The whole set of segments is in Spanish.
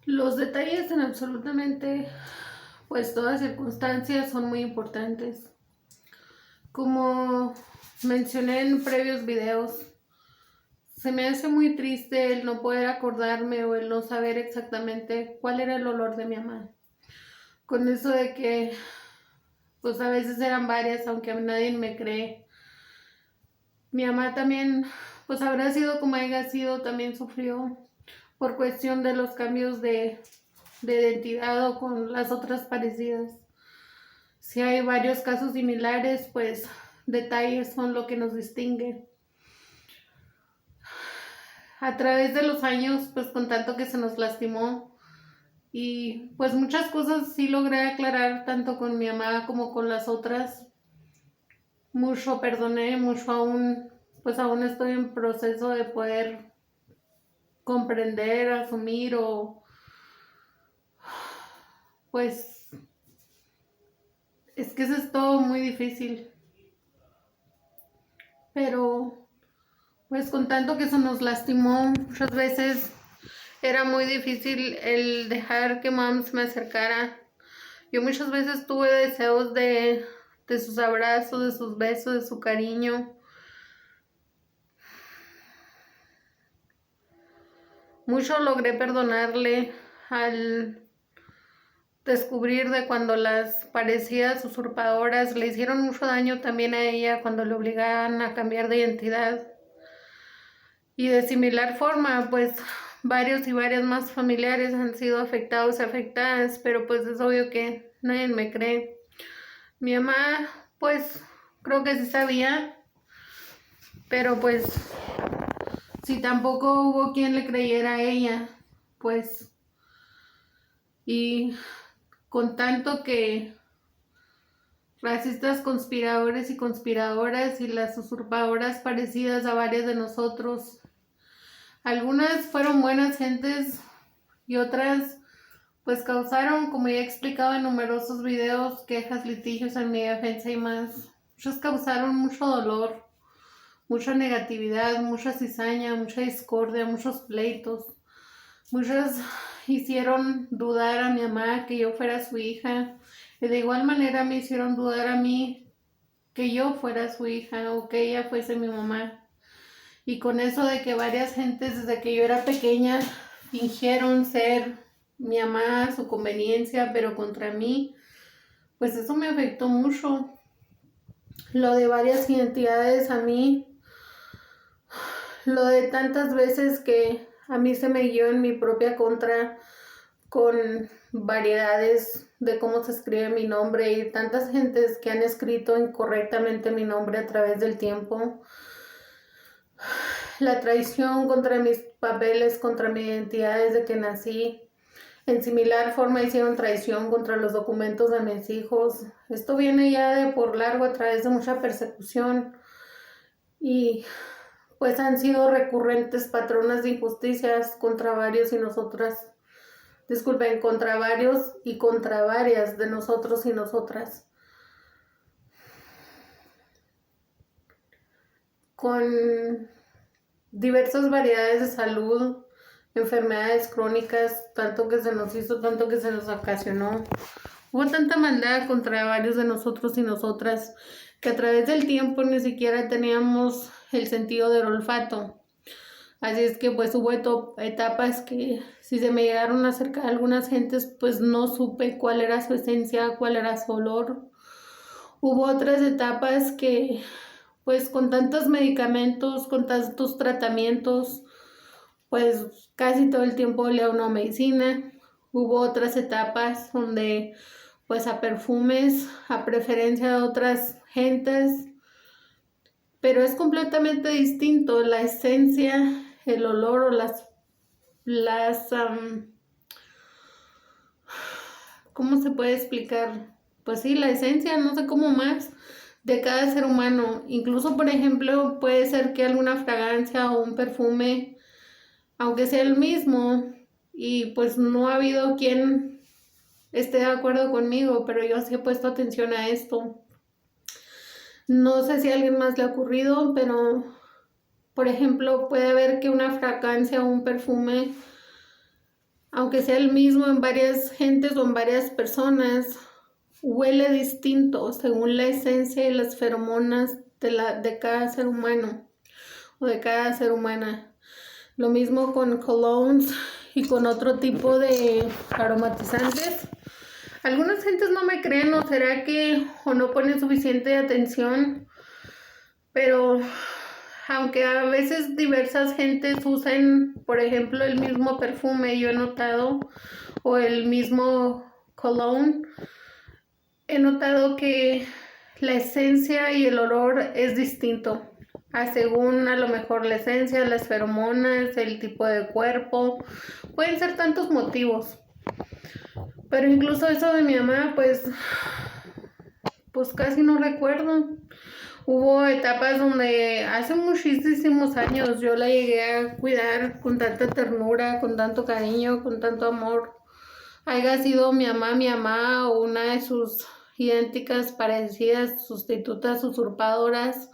Los detalles en absolutamente, pues todas circunstancias son muy importantes. Como mencioné en previos videos, se me hace muy triste el no poder acordarme o el no saber exactamente cuál era el olor de mi mamá. Con eso de que, pues a veces eran varias, aunque a nadie me cree. Mi mamá también, pues habrá sido como haya sido, también sufrió por cuestión de los cambios de identidad o con las otras parecidas. Si hay varios casos similares, pues detalles son lo que nos distingue. A través de los años, pues con tanto que se nos lastimó y pues muchas cosas sí logré aclarar tanto con mi mamá como con las otras. Mucho perdoné, mucho aún, pues aún estoy en proceso de poder comprender, asumir o pues es que eso es todo muy difícil. Pero pues con tanto que se nos lastimó, muchas veces era muy difícil el dejar que mamá se me acercara. Yo muchas veces tuve deseos de sus abrazos, de sus besos, de su cariño. Mucho logré perdonarle al descubrir de cuando las parecidas usurpadoras le hicieron mucho daño también a ella cuando le obligaban a cambiar de identidad. Y de similar forma, pues varios y varias más familiares han sido afectados y afectadas, pero pues es obvio que nadie me cree. Mi mamá, pues creo que sí sabía, pero pues si tampoco hubo quien le creyera a ella, pues y con tanto que racistas conspiradores y conspiradoras y las usurpadoras parecidas a varias de nosotros, algunas fueron buenas gentes y otras pues causaron, como ya he explicado en numerosos videos, quejas, litigios en mi defensa y más. Muchos causaron mucho dolor, mucha negatividad, mucha cizaña, mucha discordia, muchos pleitos. Muchos hicieron dudar a mi mamá que yo fuera su hija. Y de igual manera me hicieron dudar a mí que yo fuera su hija o que ella fuese mi mamá. Y con eso de que varias gentes desde que yo era pequeña fingieron ser mi mamá a su conveniencia, pero contra mí, pues eso me afectó mucho. Lo de varias identidades a mí, lo de tantas veces que a mí se me guió en mi propia contra con variedades de cómo se escribe mi nombre y tantas gentes que han escrito incorrectamente mi nombre a través del tiempo. La traición contra mis papeles, contra mi identidad desde que nací. En similar forma hicieron traición contra los documentos de mis hijos. Esto viene ya de por largo a través de mucha persecución y pues han sido recurrentes patronas de injusticias contra varios y nosotras. Disculpen, contra varios y contra varias de nosotros y nosotras. Con diversas variedades de salud, enfermedades crónicas, tanto que se nos hizo, tanto que se nos ocasionó. Hubo tanta maldad contra varios de nosotros y nosotras que a través del tiempo ni siquiera teníamos el sentido del olfato. Así es que pues hubo etapas que si se me llegaron a acercar algunas gentes pues no supe cuál era su esencia, cuál era su olor. Hubo otras etapas que pues con tantos medicamentos, con tantos tratamientos, pues casi todo el tiempo olía a una medicina. Hubo otras etapas donde pues a perfumes, a preferencia de otras gentes, pero es completamente distinto la esencia, el olor o ¿cómo se puede explicar? Pues sí, la esencia, no sé cómo más, de cada ser humano. Incluso, por ejemplo, puede ser que alguna fragancia o un perfume, aunque sea el mismo, y pues no ha habido quien esté de acuerdo conmigo, pero yo sí he puesto atención a esto. No sé si a alguien más le ha ocurrido, pero por ejemplo puede haber que una fragancia o un perfume aunque sea el mismo en varias gentes o en varias personas, huele distinto según la esencia y las feromonas de cada ser humano o de cada ser humana. Lo mismo con colognes y con otro tipo de aromatizantes. Algunas gentes no me creen, o será que o no ponen suficiente atención, pero aunque a veces diversas gentes usen, por ejemplo, el mismo perfume, yo he notado, o el mismo cologne, he notado que la esencia y el olor es distinto, según a lo mejor la esencia, las feromonas, el tipo de cuerpo, pueden ser tantos motivos. Pero incluso eso de mi mamá, pues casi no recuerdo. Hubo etapas donde hace muchísimos años yo la llegué a cuidar con tanta ternura, con tanto cariño, con tanto amor. Haya sido mi mamá o una de sus idénticas, parecidas, sustitutas, usurpadoras,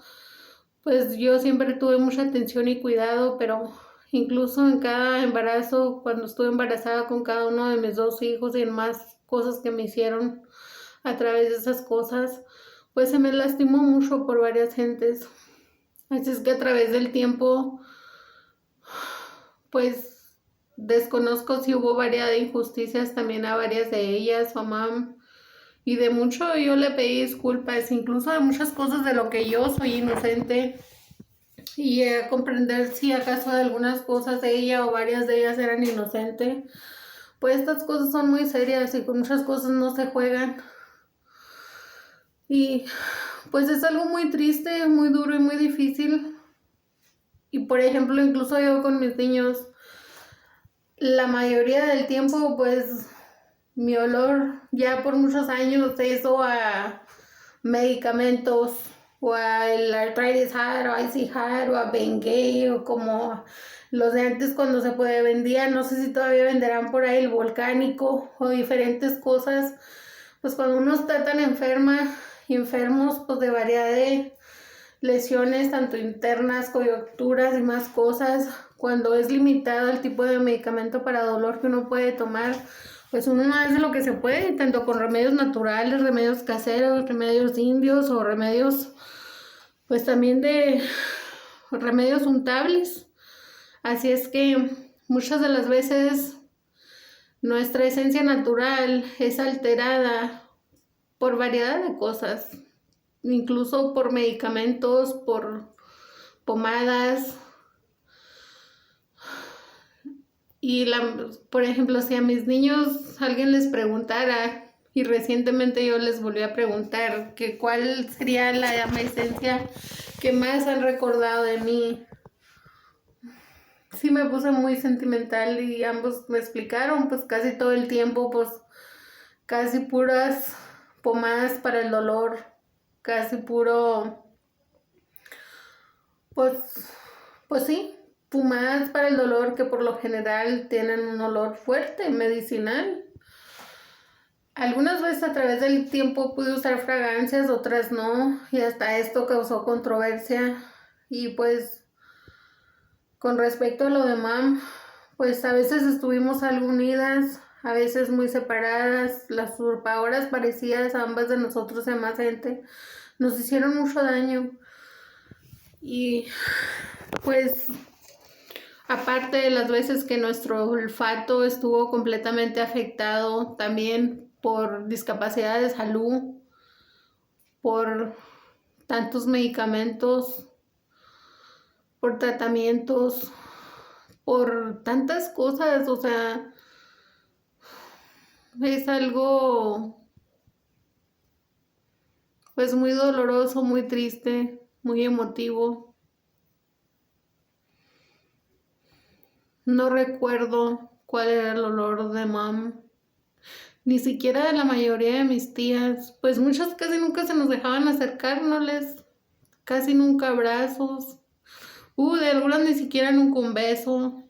pues yo siempre tuve mucha atención y cuidado, pero incluso en cada embarazo, cuando estuve embarazada con cada uno de mis 2 hijos y en más cosas que me hicieron a través de esas cosas, pues se me lastimó mucho por varias gentes. Así es que a través del tiempo, pues desconozco si hubo varias injusticias también a varias de ellas, mamá. Y de mucho yo le pedí disculpas, incluso de muchas cosas de lo que yo soy inocente. Y a comprender si acaso de algunas cosas de ella o varias de ellas eran inocentes. Pues estas cosas son muy serias y con muchas cosas no se juegan. Y pues es algo muy triste, muy duro y muy difícil. Y por ejemplo, incluso yo con mis niños, la mayoría del tiempo, pues mi olor ya por muchos años se hizo a medicamentos o al Arthritis Heart o Icy Heart o a Bengay o como los de antes cuando se vendían, no sé si todavía venderán por ahí el volcánico o diferentes cosas. Pues cuando uno está tan enfermos pues de variedad de lesiones tanto internas, coyunturas y más cosas, cuando es limitado el tipo de medicamento para dolor que uno puede tomar, pues uno hace lo que se puede, tanto con remedios naturales, remedios caseros, remedios indios o remedios, pues también de remedios untables. Así es que muchas de las veces nuestra esencia natural es alterada por variedad de cosas, incluso por medicamentos, por pomadas. Y por ejemplo, si a mis niños alguien les preguntara, y recientemente yo les volví a preguntar que cuál sería la esencia que más han recordado de mí, sí me puse muy sentimental y ambos me explicaron pues casi todo el tiempo, pues casi puras pomadas para el dolor, casi puro, pues sí, pomadas para el dolor que por lo general tienen un olor fuerte, medicinal. Algunas veces a través del tiempo pude usar fragancias, otras no, y hasta esto causó controversia. Y pues con respecto a lo de mam, pues a veces estuvimos algo unidas, a veces muy separadas. Las usurpadoras parecidas a ambas de nosotros y a más gente nos hicieron mucho daño. Y pues aparte de las veces que nuestro olfato estuvo completamente afectado también por discapacidad de salud, por tantos medicamentos, por tratamientos, por tantas cosas, o sea, es algo pues muy doloroso, muy triste, muy emotivo. No recuerdo cuál era el olor de mam, ni siquiera de la mayoría de mis tías, pues muchas casi nunca se nos dejaban acercar, no les, casi nunca abrazos, de algunas ni siquiera nunca un beso.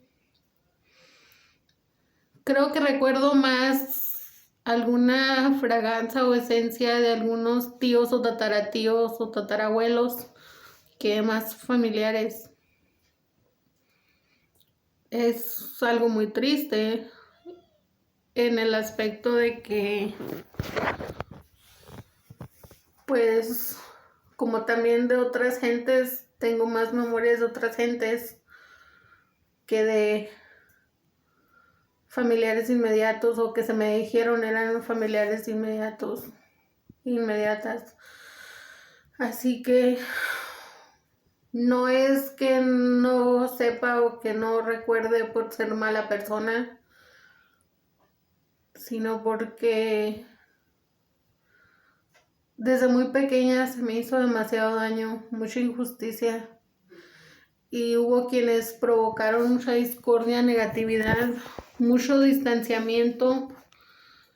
Creo que recuerdo más alguna fragancia o esencia de algunos tíos o tataratíos o tatarabuelos que más familiares. Es algo muy triste en el aspecto de que, pues, como también de otras gentes, tengo más memorias de otras gentes que de familiares inmediatos, o que se me dijeron eran familiares inmediatas. Así que no es que no sepa o que no recuerde por ser mala persona, sino porque desde muy pequeña se me hizo demasiado daño, mucha injusticia, y hubo quienes provocaron mucha discordia, negatividad, mucho distanciamiento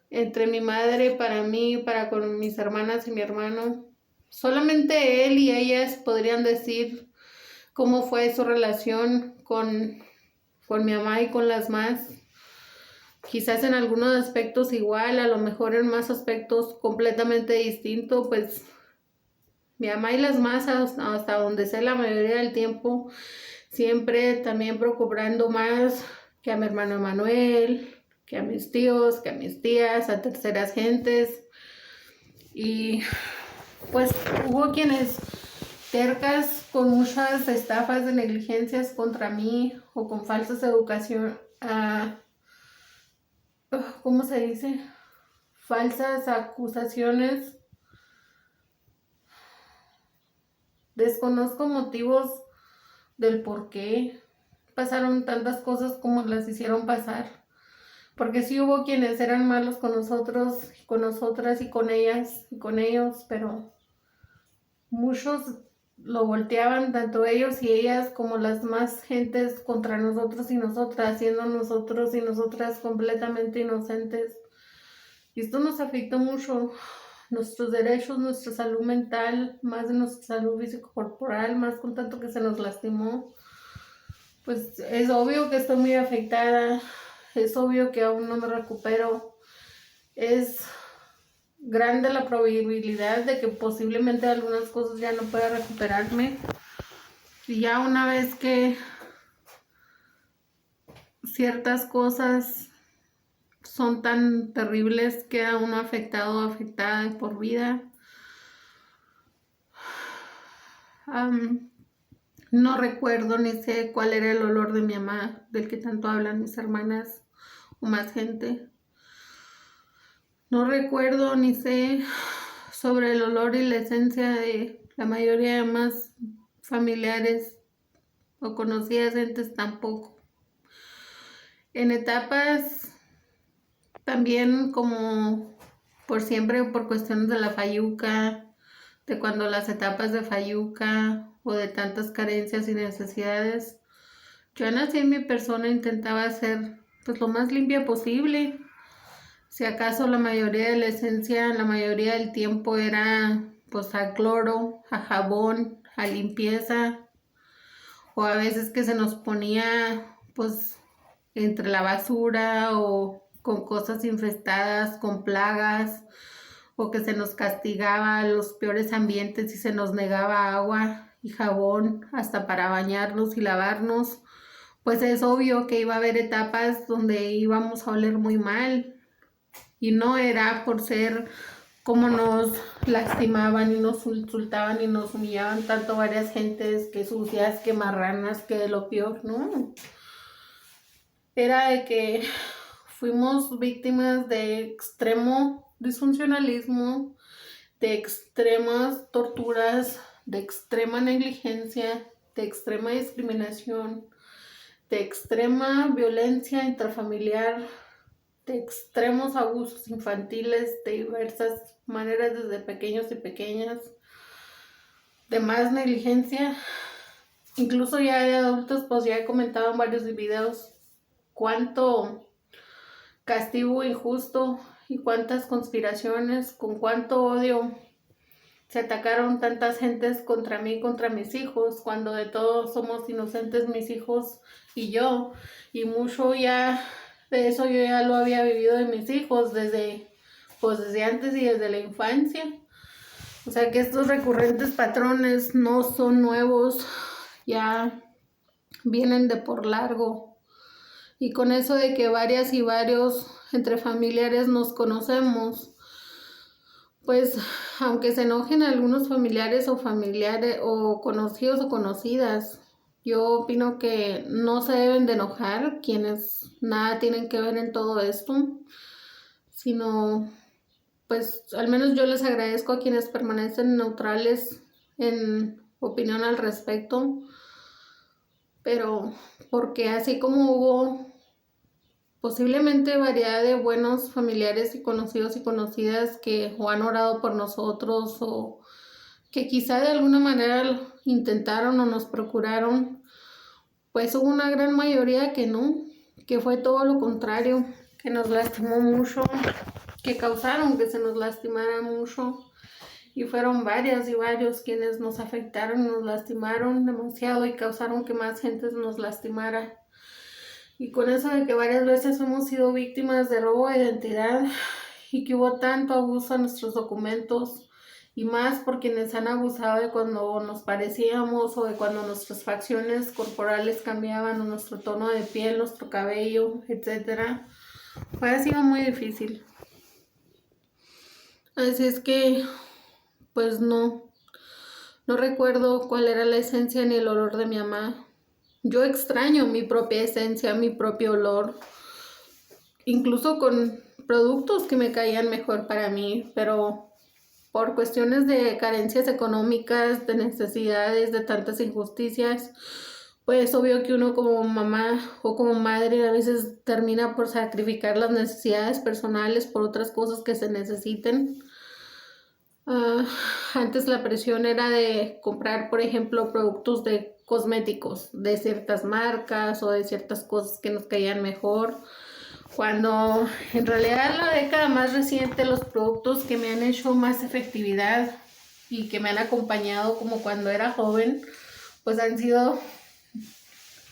entre mi madre, para mí, para con mis hermanas y mi hermano. Solamente él y ellas podrían decir cómo fue su relación con mi mamá y con las más. Quizás en algunos aspectos igual, a lo mejor en más aspectos completamente distintos, pues mi mamá y las más, hasta donde sé, la mayoría del tiempo, siempre también procurando más que a mi hermano Emanuel, que a mis tíos, que a mis tías, a terceras gentes. Y pues hubo quienes tercas con muchas estafas de negligencias contra mí, o con falsas ¿cómo se dice? Falsas acusaciones. Desconozco motivos del por qué pasaron tantas cosas como las hicieron pasar. Porque sí hubo quienes eran malos con nosotros, con nosotras y con ellas y con ellos, pero muchos lo volteaban, tanto ellos y ellas como las más gentes, contra nosotros y nosotras, siendo nosotros y nosotras completamente inocentes. Y esto nos afectó mucho, nuestros derechos, nuestra salud mental, más de nuestra salud físico-corporal, más con tanto que se nos lastimó. Pues es obvio que estoy muy afectada, es obvio que aún no me recupero, es grande la probabilidad de que posiblemente algunas cosas ya no pueda recuperarme. Y ya una vez que ciertas cosas son tan terribles, queda uno afectado o afectada de por vida. No recuerdo ni sé cuál era el olor de mi mamá, del que tanto hablan mis hermanas o más gente. No recuerdo ni sé sobre el olor y la esencia de la mayoría de más familiares o conocidas gentes tampoco. En etapas también, como por siempre, por cuestiones de la fayuca, de cuando las etapas de fayuca o de tantas carencias y necesidades, yo nací en mi persona, intentaba ser pues lo más limpia posible. Si acaso la mayoría de la esencia, la mayoría del tiempo era pues a cloro, a jabón, a limpieza, o a veces que se nos ponía pues entre la basura o con cosas infestadas, con plagas, o que se nos castigaba los peores ambientes y se nos negaba agua y jabón hasta para bañarnos y lavarnos. Pues es obvio que iba a haber etapas donde íbamos a oler muy mal, y no era por ser como nos lastimaban y nos insultaban y nos humillaban tanto varias gentes, que sucias, que marranas, que de lo peor, no. Era de que fuimos víctimas de extremo disfuncionalismo, de extremas torturas, de extrema negligencia, de extrema discriminación, de extrema violencia intrafamiliar, de extremos abusos infantiles de diversas maneras desde pequeños y pequeñas, de más negligencia. Incluso ya de adultos, pues ya he comentado en varios videos cuánto castigo injusto y cuántas conspiraciones, con cuánto odio se atacaron tantas gentes contra mí y contra mis hijos, cuando de todos somos inocentes mis hijos y yo. Y mucho ya de eso yo ya lo había vivido de mis hijos desde antes y desde la infancia. O sea que estos recurrentes patrones no son nuevos, ya vienen de por largo. Y con eso de que varias y varios entre familiares nos conocemos, pues aunque se enojen algunos familiares o conocidos o conocidas, yo opino que no se deben de enojar quienes nada tienen que ver en todo esto, sino pues al menos yo les agradezco a quienes permanecen neutrales en opinión al respecto, pero porque así como hubo posiblemente variedad de buenos familiares y conocidos y conocidas que o han orado por nosotros o que quizá de alguna manera intentaron o nos procuraron, pues hubo una gran mayoría que no, que fue todo lo contrario, que nos lastimó mucho, que causaron que se nos lastimara mucho. Y fueron varias y varios quienes nos afectaron, nos lastimaron demasiado y causaron que más gente nos lastimara. Y con eso de que varias veces hemos sido víctimas de robo de identidad y que hubo tanto abuso a nuestros documentos y más por quienes han abusado de cuando nos parecíamos o de cuando nuestras facciones corporales cambiaban o nuestro tono de piel, nuestro cabello, etc. Pues ha sido muy difícil. Así es que, pues no recuerdo cuál era la esencia ni el olor de mi mamá. Yo extraño mi propia esencia, mi propio olor, incluso con productos que me caían mejor para mí, pero por cuestiones de carencias económicas, de necesidades, de tantas injusticias, pues obvio que uno como mamá o como madre a veces termina por sacrificar las necesidades personales por otras cosas que se necesiten. Antes la presión era de comprar, por ejemplo, productos de cosméticos de ciertas marcas o de ciertas cosas que nos caían mejor, cuando en realidad la década más reciente los productos que me han hecho más efectividad y que me han acompañado como cuando era joven, pues han sido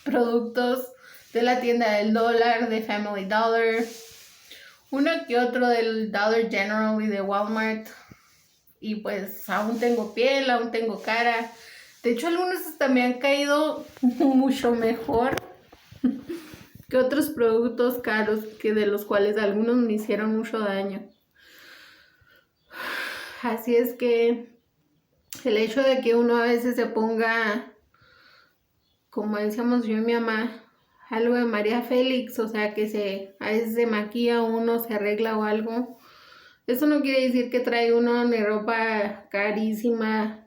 productos de la tienda del dólar, de Family Dollar, uno que otro del Dollar General y de Walmart. Y pues aún tengo piel, aún tengo cara. De hecho, algunos hasta me han caído mucho mejor que otros productos caros, que de los cuales algunos me hicieron mucho daño. Así es que el hecho de que uno a veces se ponga, como decíamos yo y mi mamá, algo de María Félix, o sea que a veces se maquilla uno, se arregla o algo, eso no quiere decir que trae uno ni ropa carísima,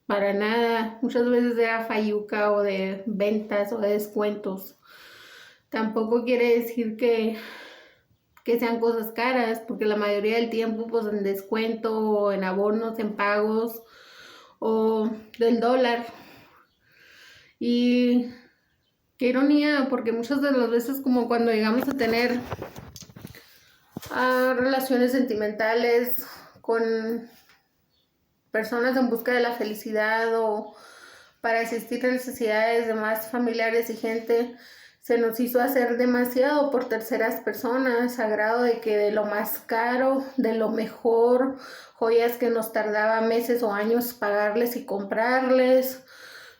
para nada. Muchas veces era fayuca o de ventas o de descuentos. Tampoco quiere decir que sean cosas caras, porque la mayoría del tiempo pues en descuento o en abonos, en pagos o del dólar. Y qué ironía, porque muchas de las veces como cuando llegamos a tener relaciones sentimentales con personas en busca de la felicidad o para asistir a necesidades de más familiares y gente, se nos hizo hacer demasiado por terceras personas, a grado de que de lo más caro, de lo mejor, joyas que nos tardaba meses o años pagarles y comprarles,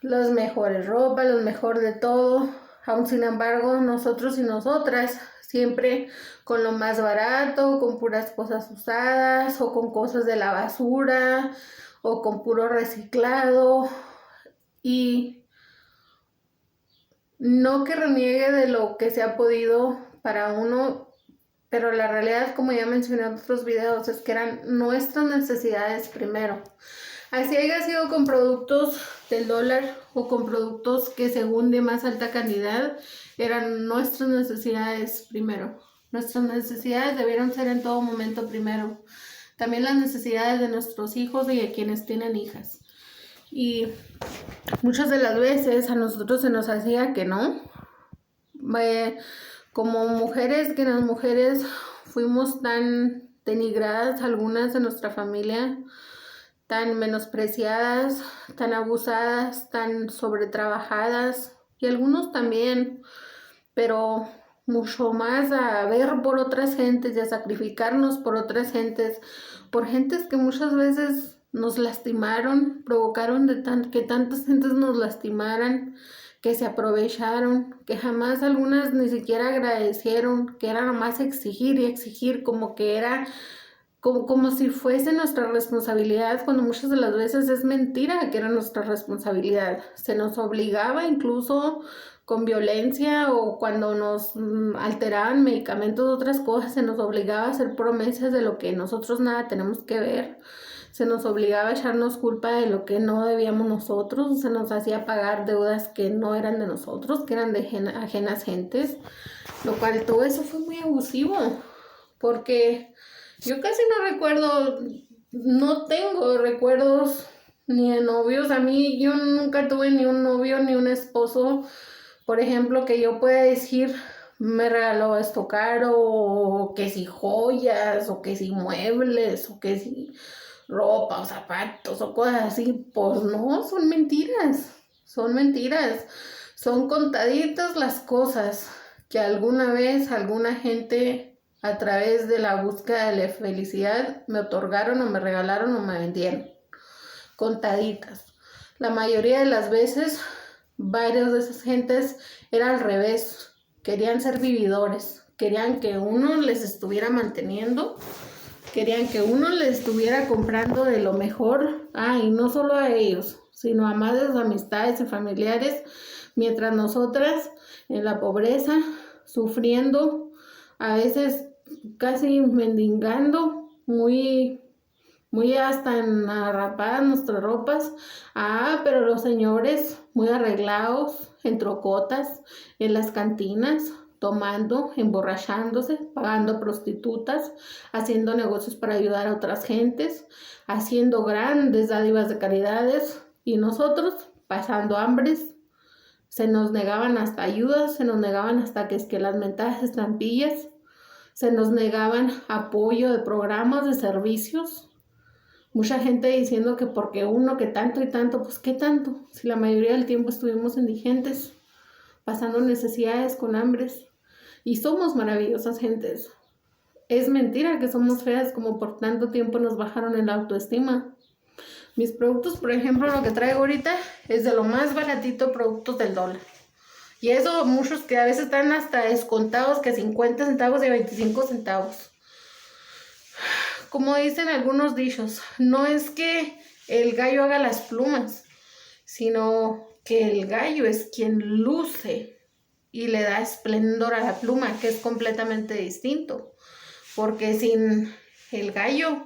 las mejores ropas, lo mejor de todo. Aún sin embargo, nosotros y nosotras siempre con lo más barato, con puras cosas usadas o con cosas de la basura o con puro reciclado. Y no que reniegue de lo que se ha podido para uno, pero la realidad, como ya mencioné en otros videos, es que eran nuestras necesidades primero. Así haya sido con productos del dólar o con productos que según de más alta calidad, eran nuestras necesidades primero. Nuestras necesidades debieron ser en todo momento primero. También las necesidades de nuestros hijos y de quienes tienen hijas. Y muchas de las veces a nosotros se nos hacía que no. Como mujeres, que las mujeres fuimos tan denigradas, algunas de nuestra familia, tan menospreciadas, tan abusadas, tan sobretrabajadas, y algunos también, pero mucho más a ver por otras gentes y a sacrificarnos por otras gentes, por gentes que muchas veces nos lastimaron, provocaron que tantas gentes nos lastimaran, que se aprovecharon, que jamás algunas ni siquiera agradecieron, que era nomás exigir y exigir, como que era como si fuese nuestra responsabilidad, cuando muchas de las veces es mentira que era nuestra responsabilidad. Se nos obligaba incluso con violencia, o cuando nos alteraban medicamentos o otras cosas, se nos obligaba a hacer promesas de lo que nosotros nada tenemos que ver. Se nos obligaba a echarnos culpa de lo que no debíamos nosotros, se nos hacía pagar deudas que no eran de nosotros, que eran de ajenas gentes, lo cual todo eso fue muy abusivo, porque yo casi no recuerdo, no tengo recuerdos ni de novios. A mí, yo nunca tuve ni un novio ni un esposo, por ejemplo, que yo pueda decir, me regaló esto caro, o que si joyas, o que si muebles, o que si ropa o zapatos o cosas así. Pues no, son mentiras, son mentiras. Son contaditas las cosas que alguna vez alguna gente, a través de la búsqueda de la felicidad, me otorgaron o me regalaron o me vendieron. Contaditas. La mayoría de las veces, varias de esas gentes era al revés. Querían ser vividores, querían que uno les estuviera manteniendo, querían que uno les estuviera comprando de lo mejor, y no solo a ellos, sino a más de sus amistades y familiares, mientras nosotras en la pobreza, sufriendo, a veces casi mendigando, muy hasta enarrapadas nuestras ropas, pero los señores muy arreglados, en trocotas, en las cantinas, tomando, emborrachándose, pagando prostitutas, haciendo negocios para ayudar a otras gentes, haciendo grandes dádivas de caridades, y nosotros pasando hambres. Se nos negaban hasta ayudas, se nos negaban hasta que las mentadas estampillas, se nos negaban apoyo de programas, de servicios. Mucha gente diciendo que porque uno, que tanto y tanto, pues ¿qué tanto? Si la mayoría del tiempo estuvimos indigentes, pasando necesidades con hambres. Y somos maravillosas gentes. Es mentira que somos feas, como por tanto tiempo nos bajaron en la autoestima. Mis productos, por ejemplo, lo que traigo ahorita es de lo más baratito, productos del dólar. Y eso, muchos que a veces están hasta descontados, que 50 centavos y 25 centavos. Como dicen algunos dichos, no es que el gallo haga las plumas, sino que el gallo es quien luce y le da esplendor a la pluma, que es completamente distinto. Porque sin el gallo,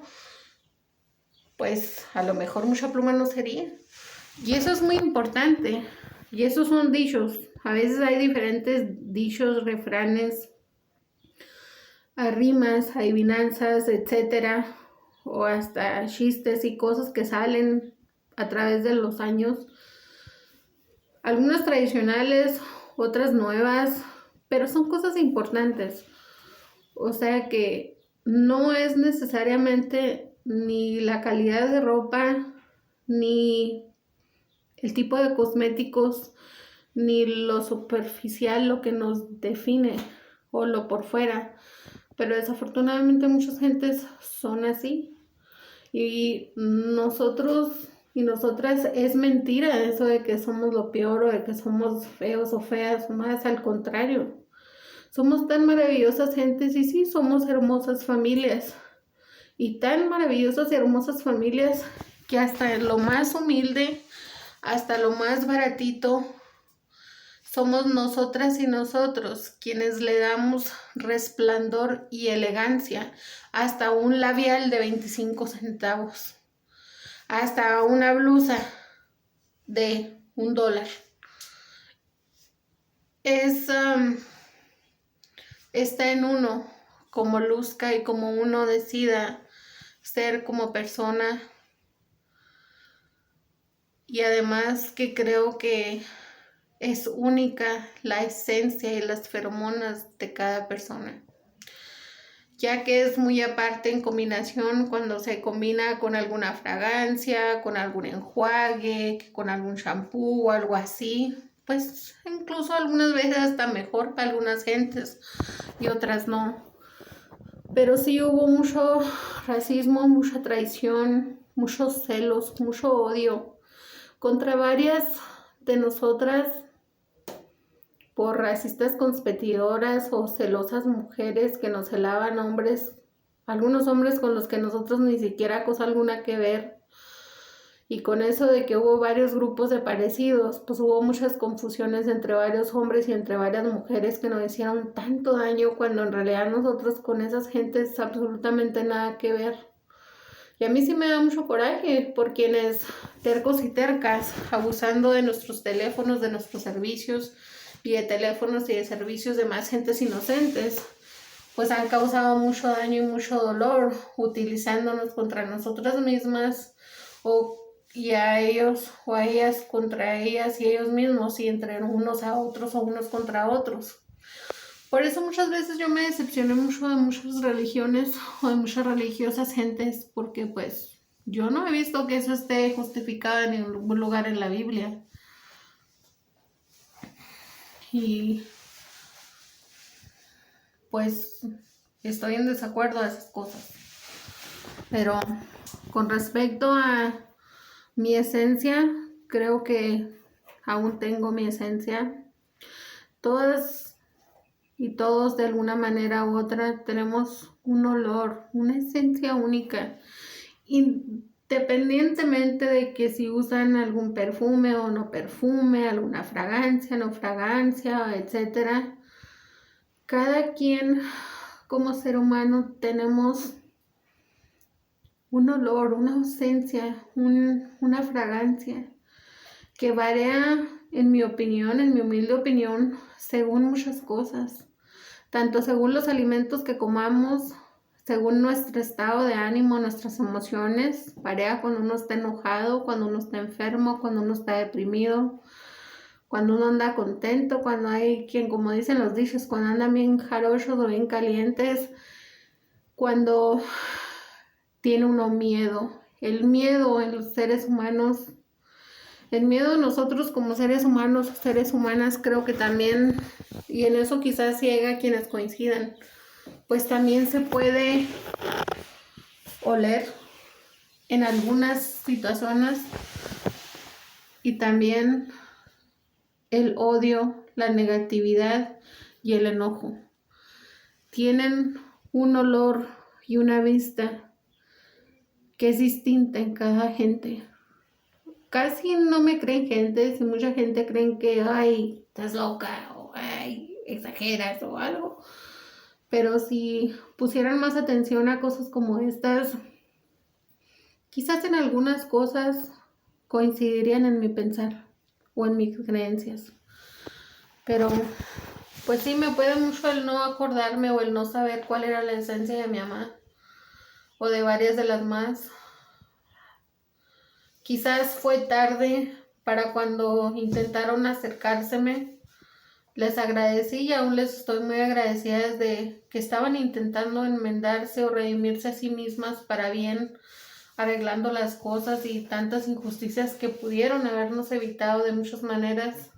pues a lo mejor mucha pluma no sería. Y eso es muy importante. Y esos son dichos. A veces hay diferentes dichos, refranes, rimas, adivinanzas, etcétera, o hasta chistes y cosas que salen a través de los años. Algunas tradicionales, otras nuevas, pero son cosas importantes. O sea que no es necesariamente ni la calidad de ropa, ni el tipo de cosméticos, ni lo superficial lo que nos define, o lo por fuera. Pero desafortunadamente muchas gentes son así. Y nosotros y nosotras, es mentira eso de que somos lo peor, o de que somos feos o feas. Más al contrario, somos tan maravillosas gentes, y sí, somos hermosas familias. Y tan maravillosas y hermosas familias que hasta lo más humilde, hasta lo más baratito, somos nosotras y nosotros quienes le damos resplandor y elegancia, hasta un labial de 25 centavos, hasta una blusa de $1. Está en uno, como luzca y como uno decida ser como persona. Y además que creo que es única la esencia y las feromonas de cada persona, ya que es muy aparte en combinación cuando se combina con alguna fragancia, con algún enjuague, con algún shampoo o algo así. Pues incluso algunas veces hasta mejor para algunas gentes y otras no. Pero sí hubo mucho racismo, mucha traición, muchos celos, mucho odio contra varias de nosotras por racistas competidoras o celosas mujeres que nos celaban hombres, algunos hombres con los que nosotros ni siquiera cosa alguna que ver. Y con eso de que hubo varios grupos de parecidos, pues hubo muchas confusiones entre varios hombres y entre varias mujeres que nos hicieron tanto daño cuando en realidad nosotros con esas gentes absolutamente nada que ver. Y a mí sí me da mucho coraje por quienes tercos y tercas, abusando de nuestros teléfonos, de nuestros servicios y de teléfonos y de servicios de más gentes inocentes, pues han causado mucho daño y mucho dolor utilizándonos contra nosotras mismas y a ellos o a ellas contra ellas y ellos mismos y entre unos a otros o unos contra otros. Por eso muchas veces yo me decepcioné mucho de muchas religiones o de muchas religiosas gentes, porque pues yo no he visto que eso esté justificado en ningún lugar en la Biblia. Y pues estoy en desacuerdo a esas cosas. Pero con respecto a mi esencia, creo que aún tengo mi esencia. Todas y todos de alguna manera u otra tenemos un olor, una esencia única, independientemente de que si usan algún perfume o no perfume, alguna fragancia, no fragancia, etcétera. Cada quien como ser humano tenemos un olor, una esencia, una fragancia que varía, en mi opinión, en mi humilde opinión, según muchas cosas, tanto según los alimentos que comamos, según nuestro estado de ánimo, nuestras emociones, varía cuando uno está enojado, cuando uno está enfermo, cuando uno está deprimido, cuando uno anda contento, cuando hay quien, como dicen los dichos, cuando andan bien jarochos o bien calientes, cuando tiene uno miedo. El miedo en los seres humanos, el miedo en nosotros como seres humanos, seres humanas, creo que también, y en eso quizás llega quienes coincidan, pues también se puede oler en algunas situaciones, y también el odio, la negatividad y el enojo tienen un olor y una vista que es distinta en cada gente. Casi no me creen gente, si mucha gente creen que, ay, estás loca, o ay, exageras o algo. Pero si pusieran más atención a cosas como estas, quizás en algunas cosas coincidirían en mi pensar o en mis creencias. Pero pues sí, me puede mucho el no acordarme o el no saber cuál era la esencia de mi mamá o de varias de las más. Quizás fue tarde para cuando intentaron acercárseme. Les agradecí y aún les estoy muy agradecida desde que estaban intentando enmendarse o redimirse a sí mismas para bien, arreglando las cosas y tantas injusticias que pudieron habernos evitado de muchas maneras.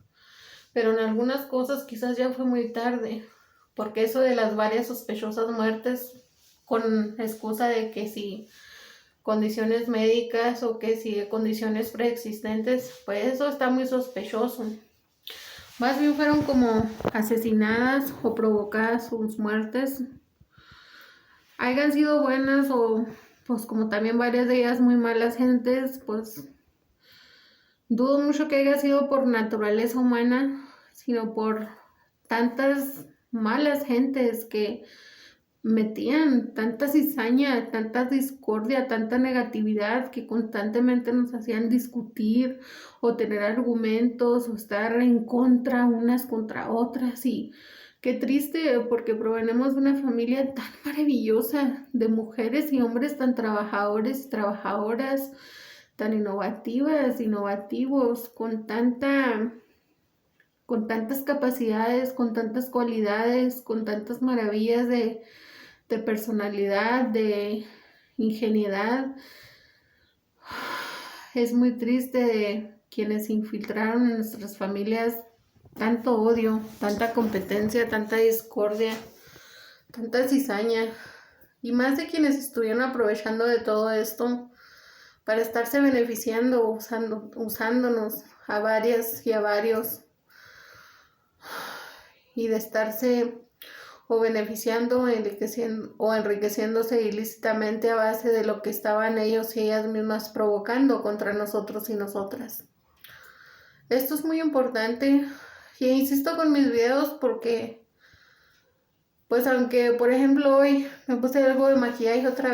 Pero en algunas cosas quizás ya fue muy tarde, porque eso de las varias sospechosas muertes con excusa de que si condiciones médicas o que si condiciones preexistentes, pues eso está muy sospechoso. Más bien fueron como asesinadas o provocadas sus muertes. Hayan sido buenas o pues como también varias de ellas muy malas gentes, pues dudo mucho que haya sido por naturaleza humana, sino por tantas malas gentes que metían tanta cizaña, tanta discordia, tanta negatividad que constantemente nos hacían discutir o tener argumentos o estar en contra unas contra otras. Y qué triste, porque provenimos de una familia tan maravillosa de mujeres y hombres tan trabajadores y trabajadoras, tan innovativas, innovativos, con tantas capacidades, con tantas cualidades, con tantas maravillas de personalidad, de ingenuidad. Es muy triste de quienes infiltraron en nuestras familias tanto odio, tanta competencia, tanta discordia, tanta cizaña, y más de quienes estuvieron aprovechando de todo esto para estarse beneficiando, usándonos a varias y a varios. y de estarse o beneficiando o enriqueciéndose ilícitamente a base de lo que estaban ellos y ellas mismas provocando contra nosotros y nosotras. Esto es muy importante y insisto con mis videos porque, pues aunque por ejemplo hoy me puse algo de maquillaje otra vez,